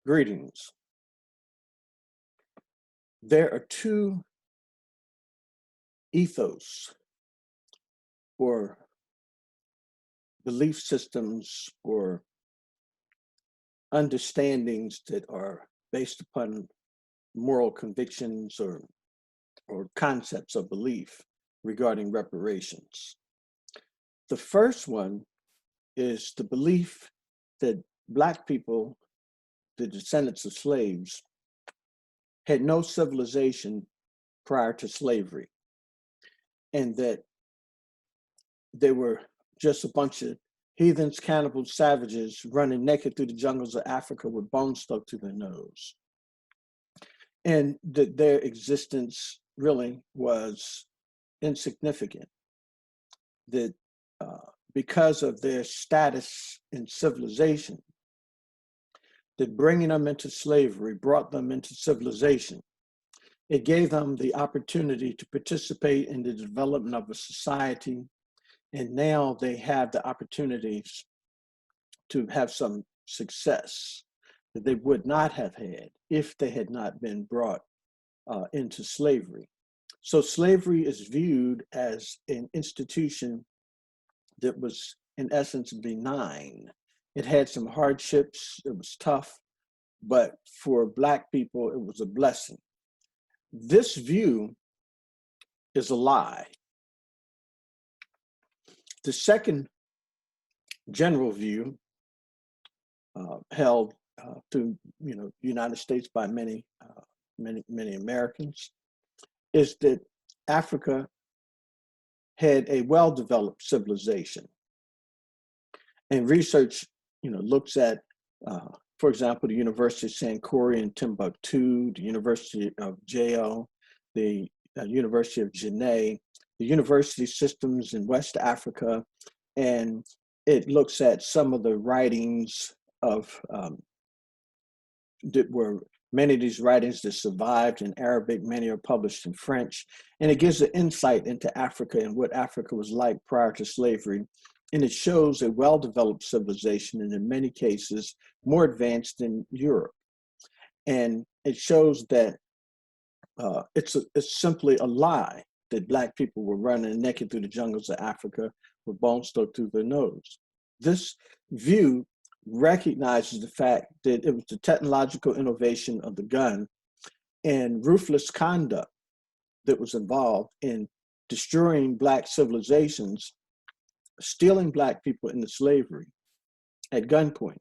Greetings. There are two ethos or belief systems or understandings that are based upon moral convictions or concepts of belief regarding reparations. The first one is the belief that Black people, the descendants of slaves, had no civilization prior to slavery, and that they were just a bunch of heathens, cannibals, savages running naked through the jungles of Africa with bones stuck to their nose. And that their existence really was insignificant. That because of their status in civilization, that bringing them into slavery brought them into civilization. It gave them the opportunity to participate in the development of a society. And now they have the opportunities to have some success that they would not have had if they had not been brought into slavery. So slavery is viewed as an institution that was, in essence, benign. It had some hardships, it was tough, but for Black people, it was a blessing. This view is a lie. The second general view held through the United States by many Americans is that Africa had a well-developed civilization. And research looks at, for example, the University of Sankore in Timbuktu, the University of Jail, the University of Genève, the university systems in West Africa, and it looks at some of the writings of that were many of these writings that survived in Arabic, many are published in French, and it gives an insight into Africa and what Africa was like prior to slavery. And it shows a well-developed civilization, and in many cases, more advanced than Europe. And it shows that it's simply a lie that Black people were running naked through the jungles of Africa with bones stuck through their nose. This view recognizes the fact that it was the technological innovation of the gun and ruthless conduct that was involved in destroying Black civilizations, stealing Black people into slavery at gunpoint,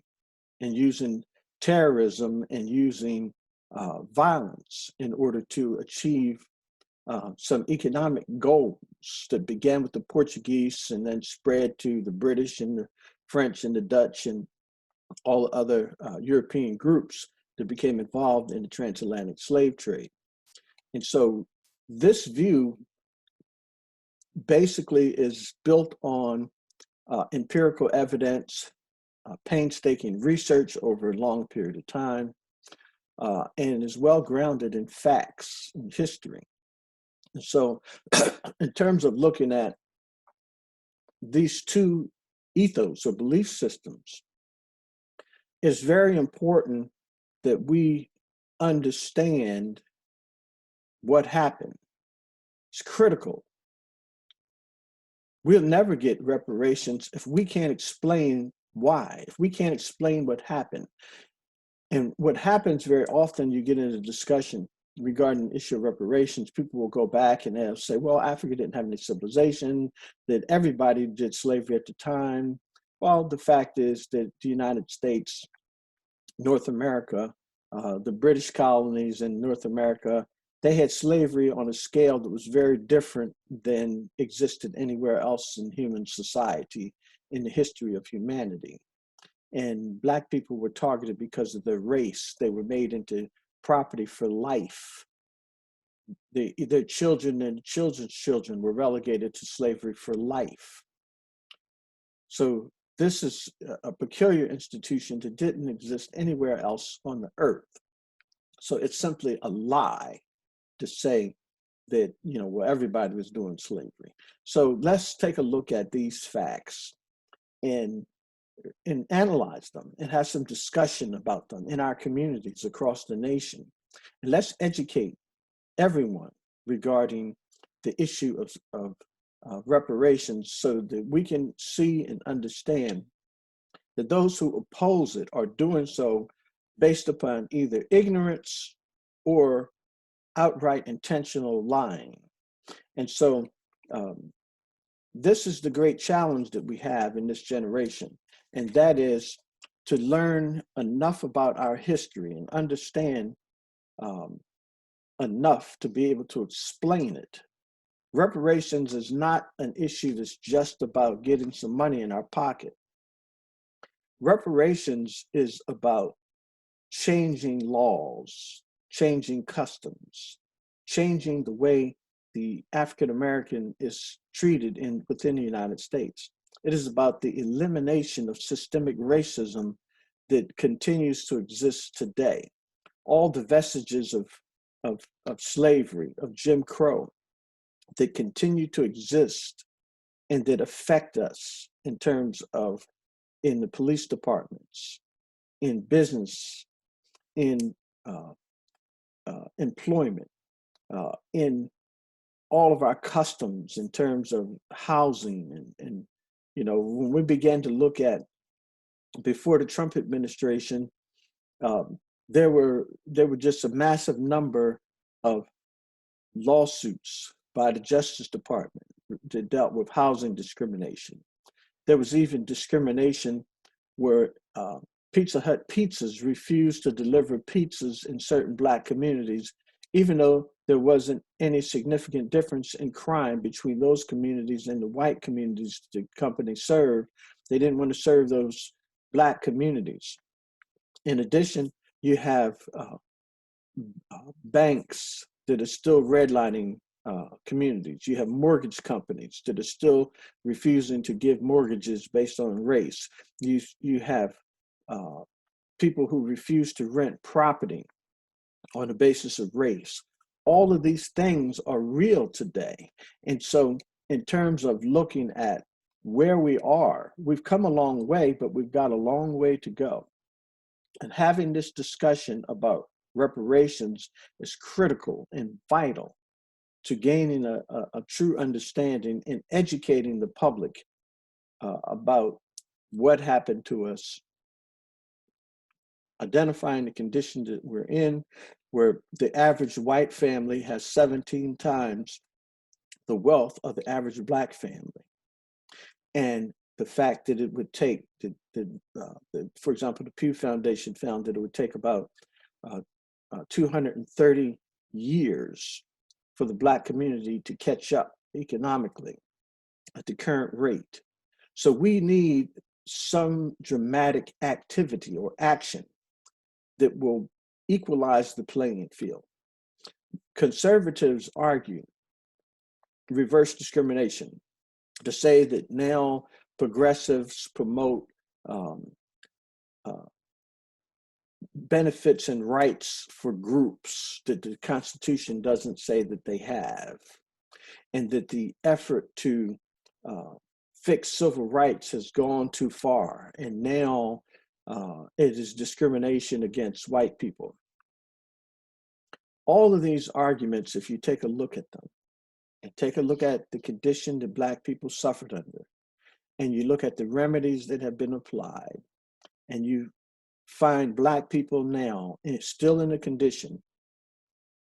and using terrorism and using violence in order to achieve some economic goals that began with the Portuguese and then spread to the British and the French and the Dutch and all other European groups that became involved in the transatlantic slave trade. And so this view basically is built on empirical evidence, painstaking research over a long period of time, and is well grounded in facts and history. And so in terms of looking at these two ethos or belief systems, it's very important that we understand what happened. It's critical. We'll never get reparations if we can't explain why, if we can't explain what happened. And what happens very often, you get into discussion regarding the issue of reparations, people will go back and they'll say, well, Africa didn't have any civilization, that everybody did slavery at the time. Well, the fact is that the United States, North America, the British colonies in North America, they had slavery on a scale that was very different than existed anywhere else in human society in the history of humanity. And Black people were targeted because of their race. They were made into property for life. Their children and children's children were relegated to slavery for life. So this is a peculiar institution that didn't exist anywhere else on the earth. So it's simply a lie to say that, well, everybody was doing slavery. So let's take a look at these facts and and analyze them and have some discussion about them in our communities across the nation. And let's educate everyone regarding the issue of reparations so that we can see and understand that those who oppose it are doing so based upon either ignorance or outright intentional lying. And so this is the great challenge that we have in this generation, and that is to learn enough about our history and understand enough to be able to explain it. Reparations is not an issue that's just about getting some money in our pocket. Reparations is about changing laws, changing customs, changing the way the African American is treated within the United States. It is about the elimination of systemic racism that continues to exist today. All the vestiges of slavery, of Jim Crow, that continue to exist and that affect us in terms of in the police departments, in business, in employment, in all of our customs in terms of housing. And you know, when we began to look at, before the Trump administration, there were just a massive number of lawsuits by the Justice Department that dealt with housing discrimination. There was even discrimination where Pizza Hut pizzas refused to deliver pizzas in certain Black communities, even though there wasn't any significant difference in crime between those communities and the white communities the company served. They didn't want to serve those Black communities. In addition, you have banks that are still redlining communities. You have mortgage companies that are still refusing to give mortgages based on race. You have people who refuse to rent property on the basis of race. All of these things are real today. And so in terms of looking at where we are, we've come a long way, but we've got a long way to go. And having this discussion about reparations is critical and vital to gaining a true understanding and educating the public about what happened to us, identifying the condition that we're in, where the average white family has 17 times the wealth of the average Black family. And the fact that it would take, for example, the Pew Foundation found that it would take about 230 years for the Black community to catch up economically at the current rate. So we need some dramatic activity or action that will equalize the playing field. Conservatives argue reverse discrimination, to say that now progressives promote benefits and rights for groups that the Constitution doesn't say that they have, and that the effort to fix civil rights has gone too far, and now it is discrimination against white people. All of these arguments, if you take a look at them, and take a look at the condition that Black people suffered under, and you look at the remedies that have been applied, and you find Black people now still in a condition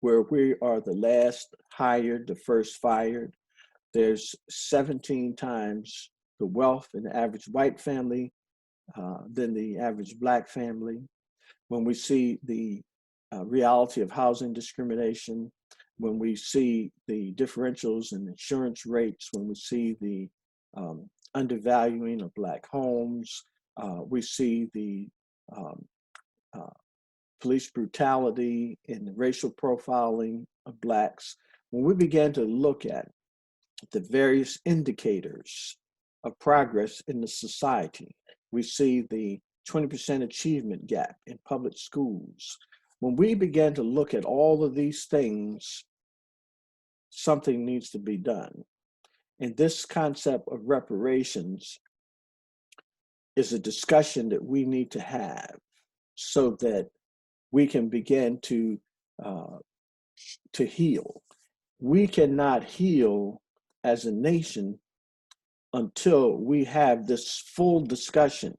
where we are the last hired, the first fired. There's 17 times the wealth in the average white family than the average Black family. When we see the reality of housing discrimination, when we see the differentials in insurance rates, when we see the undervaluing of Black homes, we see the police brutality and the racial profiling of Blacks. When we began to look at the various indicators of progress in the society, we see the 20% achievement gap in public schools. When we began to look at all of these things, something needs to be done. And this concept of reparations is a discussion that we need to have so that we can begin uh, to heal. We cannot heal as a nation until we have this full discussion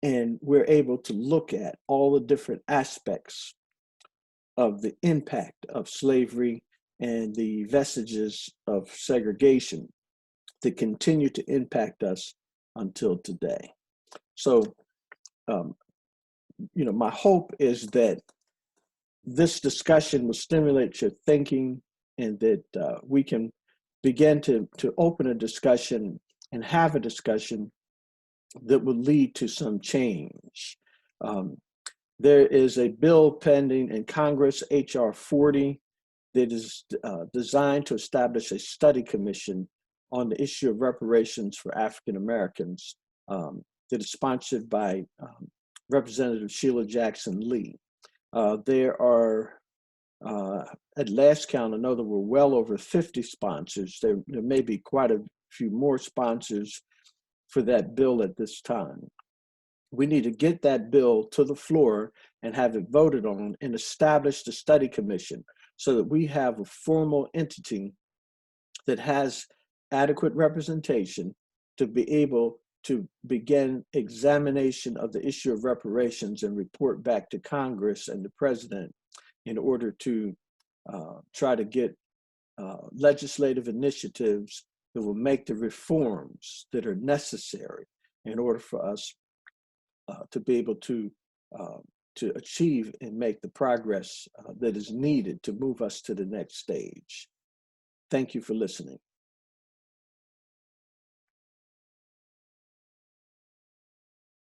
and we're able to look at all the different aspects of the impact of slavery and the vestiges of segregation that continue to impact us until today. So, my hope is that this discussion will stimulate your thinking and that we can begin to open a discussion and have a discussion that will lead to some change. Um, there is a bill pending in Congress, H.R. 40, that is designed to establish a study commission on the issue of reparations for African Americans that is sponsored by Representative Sheila Jackson Lee. There are, at last count, I know there were well over 50 sponsors. There may be quite a few more sponsors for that bill at this time. We need to get that bill to the floor and have it voted on and establish the study commission so that we have a formal entity that has adequate representation to be able to begin examination of the issue of reparations and report back to Congress and the president in order to try to get legislative initiatives that will make the reforms that are necessary in order for us to be able to achieve and make the progress that is needed to move us to the next stage. Thank you for listening.